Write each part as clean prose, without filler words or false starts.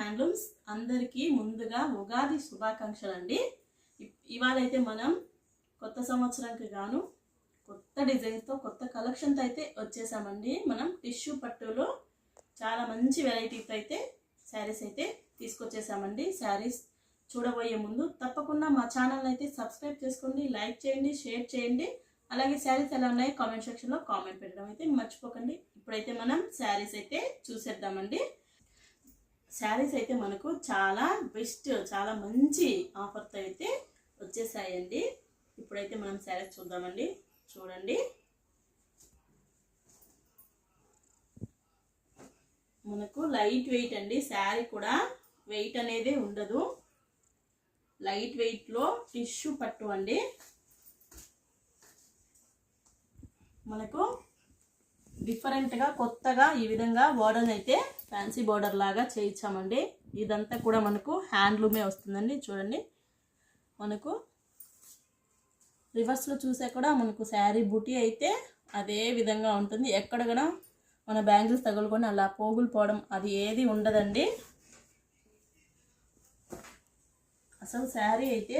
Handlooms అందరికీ ముందుగా ఉగాది శుభాకాంక్షలు అండి. ఇవాళైతే మనం కొత్త సంవత్సరానికి గాను కొత్త డిజైన్స్తో కొత్త కలెక్షన్తో అయితే వచ్చేసామండి. మనం టిష్యూ పట్టులో చాలా మంచి వెరైటీతో అయితే శారీస్ అయితే తీసుకొచ్చేసామండి. శారీస్ చూడబోయే ముందు తప్పకుండా మా ఛానల్ అయితే సబ్స్క్రైబ్ చేసుకోండి, లైక్ చేయండి, షేర్ చేయండి. అలాగే శారీస్ ఎలా ఉన్నాయో కామెంట్ సెక్షన్లో కామెంట్ పెట్టడం అయితే మర్చిపోకండి. ఇప్పుడైతే మనం శారీస్ అయితే చూసేద్దామండి. శారీస్ అయితే మనకు చాలా బెస్ట్, చాలా మంచి ఆఫర్తో అయితే వచ్చేసాయండి. ఇప్పుడైతే మనం శారీస్ చూద్దామండి. చూడండి, మనకు లైట్ వెయిట్ అండి. శారీ కూడా వెయిట్ అనేది ఉండదు. లైట్ వెయిట్లో టిష్యూ పట్టు అండి. మనకు డిఫరెంట్గా కొత్తగా ఈ విధంగా బోర్డర్ అయితే ఫ్యాన్సీ బోర్డర్ లాగా చేయించామండి. ఇదంతా కూడా మనకు హ్యాండ్లూమే వస్తుందండి. చూడండి, మనకు రివర్స్లో చూసా కూడా మనకు శారీ బుటీ అయితే అదే విధంగా ఉంటుంది. ఎక్కడ కూడా మన బ్యాంగిల్స్ తగులుకొని అలా పోగులు పోవడం అది ఏది ఉండదండి. అసలు శారీ అయితే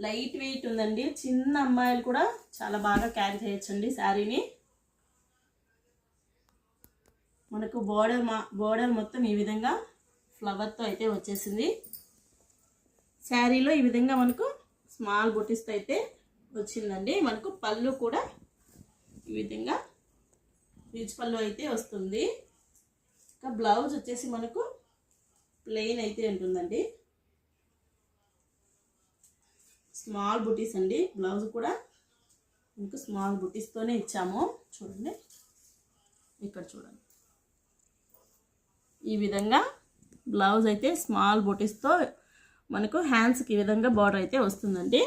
లైట్ వెయిట్ ఉందండి. చిన్న అమ్మాయిలు కూడా చాలా బాగా క్యారీ చేయొచ్చండి శారీని. మనకు బోర్డర్ మొత్తం ఈ విధంగా ఫ్లవర్తో అయితే వచ్చేసింది. శారీలో ఈ విధంగా మనకు స్మాల్ బుటీస్తో అయితే వచ్చిందండి. మనకు పళ్ళు కూడా ఈ విధంగా రిచ్ పళ్ళు అయితే వస్తుంది. ఇంకా బ్లౌజ్ వచ్చేసి మనకు ప్లెయిన్ అయితే ఉంటుందండి. స్మాల్ బుటీస్ అండి. బ్లౌజ్ కూడా మనకు స్మాల్ బుటీస్తోనే ఇచ్చాము. చూడండి, ఇక్కడ చూడండి, ఈ విధంగా బ్లౌజ్ అయితే స్మాల్ బుటీస్తో మనకు హ్యాండ్స్కి ఈ విధంగా బార్డర్ అయితే వస్తుందండి.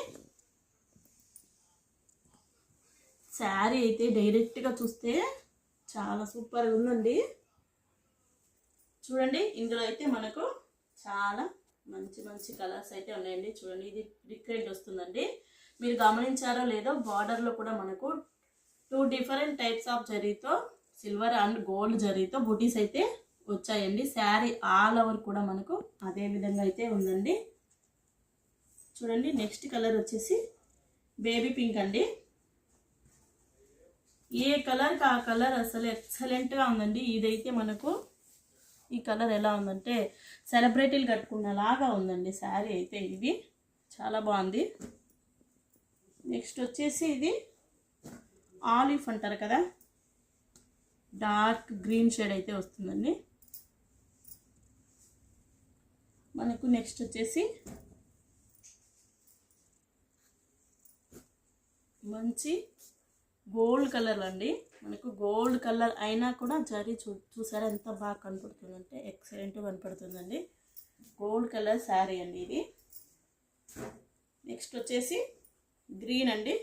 శారీ అయితే డైరెక్ట్గా చూస్తే చాలా సూపర్గా ఉందండి. చూడండి, ఇందులో అయితే మనకు చాలా మంచి మంచి కలర్స్ అయితే ఉన్నాయండి. చూడండి, ఇది డిఫరెంట్ వస్తుందండి. మీరు గమనించారో లేదో, బార్డర్లో కూడా మనకు 2 డిఫరెంట్ టైప్స్ ఆఫ్ జరీతో, సిల్వర్ అండ్ గోల్డ్ జరీతో బుటీస్ అయితే వచ్చాయండి. శారీ ఆల్ ఓవర్ కూడా మనకు అదే విధంగా అయితే ఉందండి. చూడండి, నెక్స్ట్ కలర్ వచ్చేసి బేబీ పింక్ అండి. ఏ కలర్కి ఆ కలర్ అసలు ఎక్సలెంట్గా ఉందండి. ఇదైతే మనకు ఈ కలర్ ఎలా ఉందంటే సెలబ్రిటీలు కట్టుకున్నలాగా ఉందండి శారీ అయితే. ఇది చాలా బాగుంది. నెక్స్ట్ వచ్చేసి ఇది ఆలివ్ అంటారు కదా, డార్క్ గ్రీన్ షేడ్ అయితే వస్తుందండి. మనకు నెక్స్ట్ వచ్చేసి మంచి గోల్డ్ కలర్ అండి. మనకు గోల్డ్ కలర్ అయినా కూడా జరీ చూసారా ఎంత బాగా కనపడుతుందంటే ఎక్సలెంట్గా కనపడుతుందండి. గోల్డ్ కలర్ శారీ అండి ఇది. నెక్స్ట్ వచ్చేసి గ్రీన్ అండి.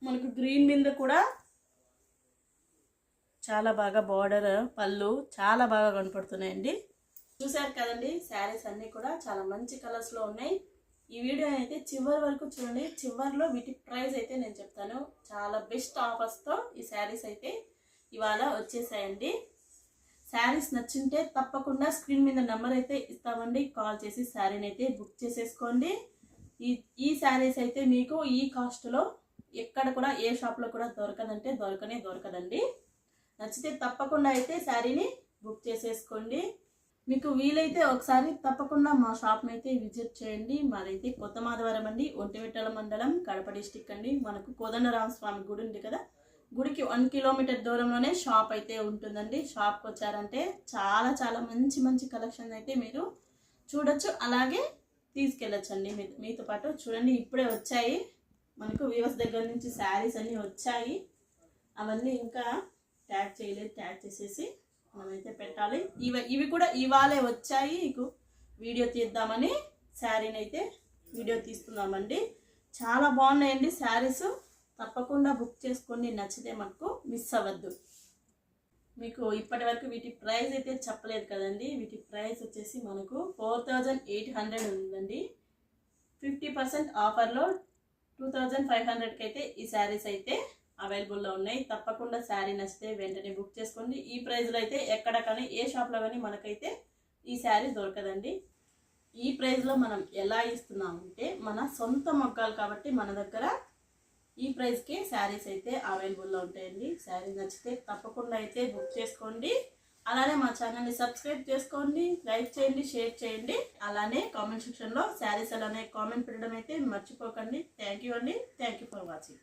మనకు గ్రీన్ మీద కూడా చాలా బాగా బార్డర్, పళ్ళు చాలా బాగా కనపడుతున్నాయండి. చూసారు కదండి, శారీస్ అన్నీ కూడా చాలా మంచి కలర్స్లో ఉన్నాయి. ఈ వీడియో అయితే చివరి వరకు చూడండి. చివరిలో వీటి ప్రైస్ అయితే నేను చెప్తాను. చాలా బెస్ట్ ఆఫర్స్తో ఈ శారీస్ అయితే ఇవాళ వచ్చేసాయండి. శారీస్ నచ్చింటే తప్పకుండా స్క్రీన్ మీద నెంబర్ అయితే ఇస్తామండి. కాల్ చేసి శారీని అయితే బుక్ చేసేసుకోండి. ఈ శారీస్ అయితే మీకు ఈ కాస్ట్లో ఎక్కడ కూడా ఏ షాప్లో కూడా దొరకదంటే దొరకదండి. నచ్చితే తప్పకుండా అయితే శారీని బుక్ చేసేసుకోండి. మీకు వీలైతే ఒకసారి తప్పకుండా మా షాప్ని అయితే విజిట్ చేయండి. మాదైతే కొత్త మాధవరం అండి, ఒంటిమిట్టల మండలం, కడప డిస్టిక్ అండి. మనకు కోదండరామస్వామి గుడి ఉంది కదా, గుడికి 1 కిలోమీటర్ దూరంలోనే షాప్ అయితే ఉంటుందండి. షాప్కి వచ్చారంటే చాలా చాలా మంచి మంచి కలెక్షన్ అయితే మీరు చూడొచ్చు, అలాగే తీసుకెళ్ళొచ్చండి మీతో పాటు. చూడండి, ఇప్పుడే వచ్చాయి మనకు వ్యూవర్స్ దగ్గర నుంచి శారీస్ అన్నీ వచ్చాయి. అవన్నీ ఇంకా ట్యాగ్ చేయలేదు. ట్యాగ్ చేసేసి మనమైతే పెట్టాలి. ఇవి కూడా ఇవాళే వచ్చాయి. మీకు వీడియో తీద్దామని శారీని అయితే వీడియో తీస్తున్నామండి. చాలా బాగున్నాయండి శారీస్. తప్పకుండా బుక్ చేసుకోండి. నచ్చితే మనకు మిస్ అవ్వద్దు. మీకు ఇప్పటి వరకు వీటి ప్రైస్ అయితే చెప్పలేదు కదండి. వీటి ప్రైస్ వచ్చేసి మనకు 4800 ఉందండి. 50% ఆఫర్లో 2500కి అయితే ఈ శారీస్ అయితే అవైలబుల్లో ఉన్నాయి. తప్పకుండా శారీ నచ్చితే వెంటనే బుక్ చేసుకోండి. ఈ ప్రైస్లో అయితే ఎక్కడ కానీ ఏ షాప్లో కానీ మనకైతే ఈ శారీ దొరకదండి. ఈ ప్రైస్లో మనం ఎలా ఇస్తున్నామంటే మన సొంత మొగ్గాలు కాబట్టి మన దగ్గర ఈ ప్రైస్కి శారీస్ అయితే అవైలబుల్లో ఉంటాయండి. శారీ నచ్చితే తప్పకుండా అయితే బుక్ చేసుకోండి. అలానే మా ఛానల్ని సబ్స్క్రైబ్ చేసుకోండి, లైక్ చేయండి, షేర్ చేయండి. అలానే కామెంట్ సెక్షన్లో శారీస్ అలానే కామెంట్ పెట్టడం అయితే మర్చిపోకండి. థ్యాంక్ యూ అండి. Thank you for watching.